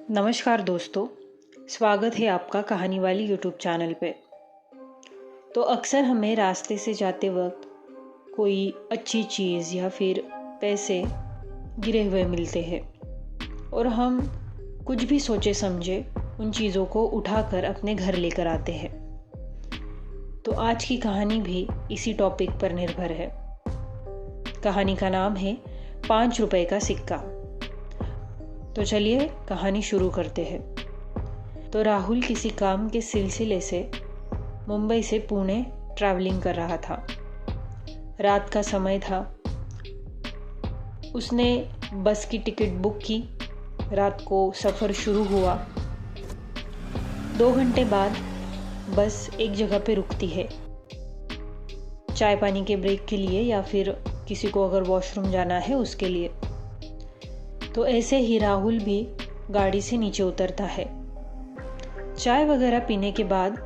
नमस्कार दोस्तों, स्वागत है आपका कहानी वाली यूट्यूब चैनल पे। तो अक्सर हमें रास्ते से जाते वक्त कोई अच्छी चीज़ या फिर पैसे गिरे हुए मिलते हैं और हम कुछ भी सोचे समझे उन चीज़ों को उठाकर अपने घर लेकर आते हैं। तो आज की कहानी भी इसी टॉपिक पर निर्भर है। कहानी का नाम है 5 रुपए का सिक्का। तो चलिए कहानी शुरू करते हैं। तो राहुल किसी काम के सिलसिले से मुंबई से पुणे ट्रैवलिंग कर रहा था। रात का समय था। उसने बस की टिकट बुक की। रात को सफ़र शुरू हुआ। 2 घंटे बाद बस एक जगह पे रुकती है, चाय पानी के ब्रेक के लिए या फिर किसी को अगर वॉशरूम जाना है उसके लिए। तो ऐसे ही राहुल भी गाड़ी से नीचे उतरता है। चाय वगैरह पीने के बाद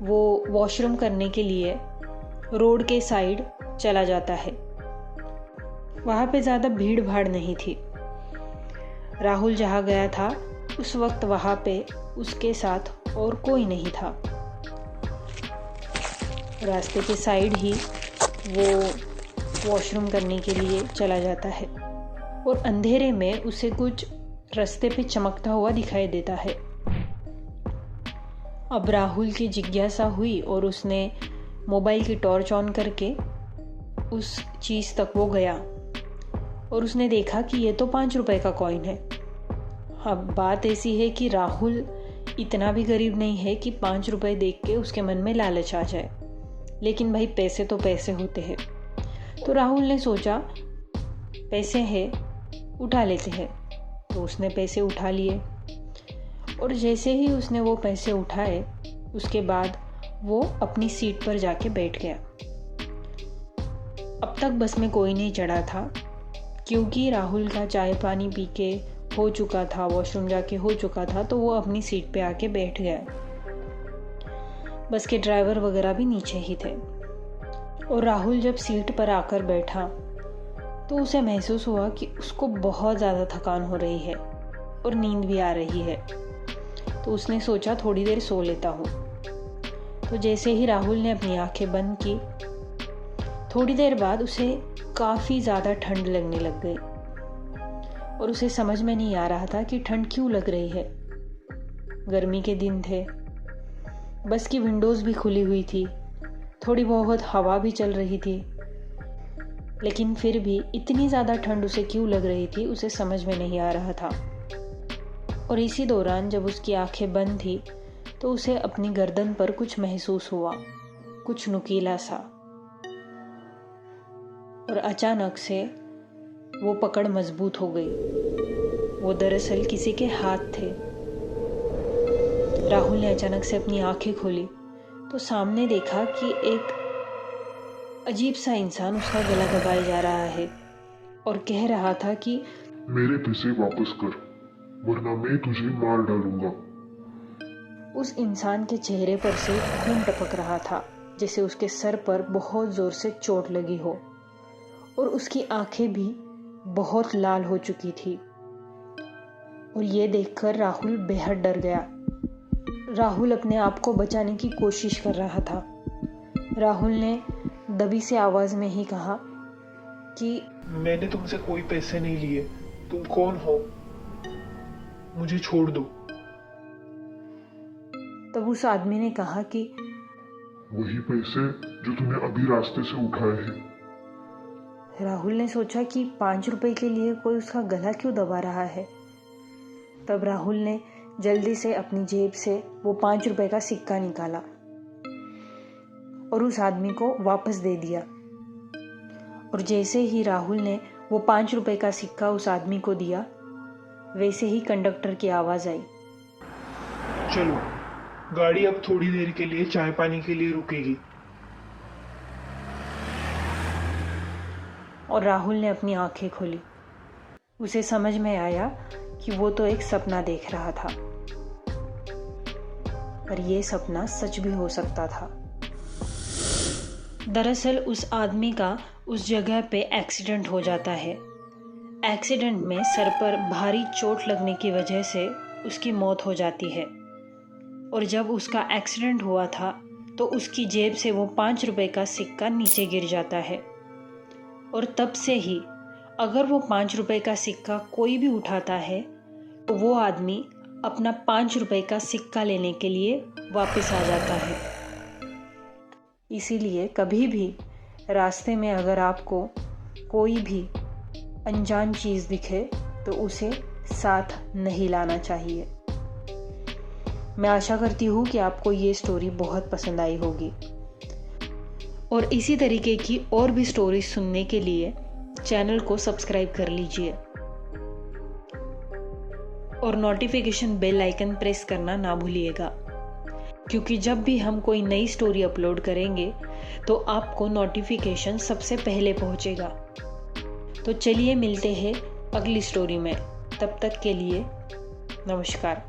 वो वॉशरूम करने के लिए रोड के साइड चला जाता है। वहाँ पे ज़्यादा भीड़ भाड़ नहीं थी। राहुल जहाँ गया था उस वक्त वहाँ पे उसके साथ और कोई नहीं था। रास्ते के साइड ही वो वॉशरूम करने के लिए चला जाता है और अंधेरे में उसे कुछ रास्ते पे चमकता हुआ दिखाई देता है। अब राहुल की जिज्ञासा हुई और उसने मोबाइल की टॉर्च ऑन करके उस चीज़ तक वो गया और उसने देखा कि ये तो 5 रुपए का कॉइन है। अब बात ऐसी है कि राहुल इतना भी गरीब नहीं है कि 5 रुपए देख के उसके मन में लालच आ जाए, लेकिन भाई पैसे तो पैसे होते हैं। तो राहुल ने सोचा पैसे हैं, उठा लेते हैं। तो उसने पैसे उठा लिए और जैसे ही उसने वो पैसे उठाए उसके बाद वो अपनी सीट पर जाके बैठ गया। अब तक बस में कोई नहीं चढ़ा था क्योंकि राहुल का चाय पानी पी के हो चुका था, वॉशरूम जाके हो चुका था, तो वो अपनी सीट पे आके बैठ गया। बस के ड्राइवर वगैरह भी नीचे ही थे और राहुल जब सीट पर आकर बैठा तो उसे महसूस हुआ कि उसको बहुत ज़्यादा थकान हो रही है और नींद भी आ रही है। तो उसने सोचा थोड़ी देर सो लेता हूँ। तो जैसे ही राहुल ने अपनी आंखें बंद की, थोड़ी देर बाद उसे काफ़ी ज़्यादा ठंड लगने लग गई और उसे समझ में नहीं आ रहा था कि ठंड क्यों लग रही है। गर्मी के दिन थे, बस की विंडोज़ भी खुली हुई थी, थोड़ी बहुत हवा भी चल रही थी, लेकिन फिर भी इतनी ज़्यादा ठंड उसे क्यों लग रही थी उसे समझ में नहीं आ रहा था। और इसी दौरान जब उसकी आंखें बंद थी तो उसे अपनी गर्दन पर कुछ महसूस हुआ, कुछ नुकीला सा, और अचानक से वो पकड़ मजबूत हो गई। वो दरअसल किसी के हाथ थे। राहुल ने अचानक से अपनी आंखें खोली तो सामने देखा कि एक अजीब सा इंसान उसका गला दबाए जा रहा है और कह रहा था कि मेरे पैसे वापस कर वरना मैं तुझे मार डालूंगा। उस इंसान के चेहरे पर से खून टपक रहा था, जैसे उसके सर पर बहुत जोर से चोट लगी हो, और उसकी आंखें भी बहुत लाल हो चुकी थी। और ये देखकर राहुल बेहद डर गया। राहुल अपने आप को बचाने की कोशिश कर रहा था। राहुल ने दबी से आवाज में ही कहा कि मैंने तुमसे कोई पैसे नहीं लिए, तुम कौन हो, मुझे छोड़ दो। तब उस आदमी ने कहा कि वही पैसे जो तूने अभी रास्ते से उठाए हैं। राहुल ने सोचा कि 5 रुपए के लिए कोई उसका गला क्यों दबा रहा है। तब राहुल ने जल्दी से अपनी जेब से वो 5 रुपए का सिक्का निकाला और उस आदमी को वापस दे दिया। और जैसे ही राहुल ने वो 5 रुपए का सिक्का उस आदमी को दिया, वैसे ही कंडक्टर की आवाज़ आई, चलो, गाड़ी अब थोड़ी देर के लिए चाय पानी के लिए रुकेगी। और राहुल ने अपनी आंखें खोली। उसे समझ में आया कि वो तो एक सपना देख रहा था, पर ये सपना सच भी हो सकता था। दरअसल उस आदमी का उस जगह पे एक्सीडेंट हो जाता है। एक्सीडेंट में सर पर भारी चोट लगने की वजह से उसकी मौत हो जाती है। और जब उसका एक्सीडेंट हुआ था तो उसकी जेब से वो 5 रुपए का सिक्का नीचे गिर जाता है। और तब से ही अगर वो 5 रुपए का सिक्का कोई भी उठाता है तो वो आदमी अपना 5 रुपए का सिक्का लेने के लिए वापस आ जाता है। इसीलिए कभी भी रास्ते में अगर आपको कोई भी अनजान चीज़ दिखे तो उसे साथ नहीं लाना चाहिए। मैं आशा करती हूँ कि आपको ये स्टोरी बहुत पसंद आई होगी और इसी तरीके की और भी स्टोरीज सुनने के लिए चैनल को सब्सक्राइब कर लीजिए और नोटिफिकेशन बेल आइकन प्रेस करना ना भूलिएगा, क्योंकि जब भी हम कोई नई स्टोरी अपलोड करेंगे तो आपको नोटिफिकेशन सबसे पहले पहुंचेगा। तो चलिए मिलते हैं अगली स्टोरी में, तब तक के लिए नमस्कार।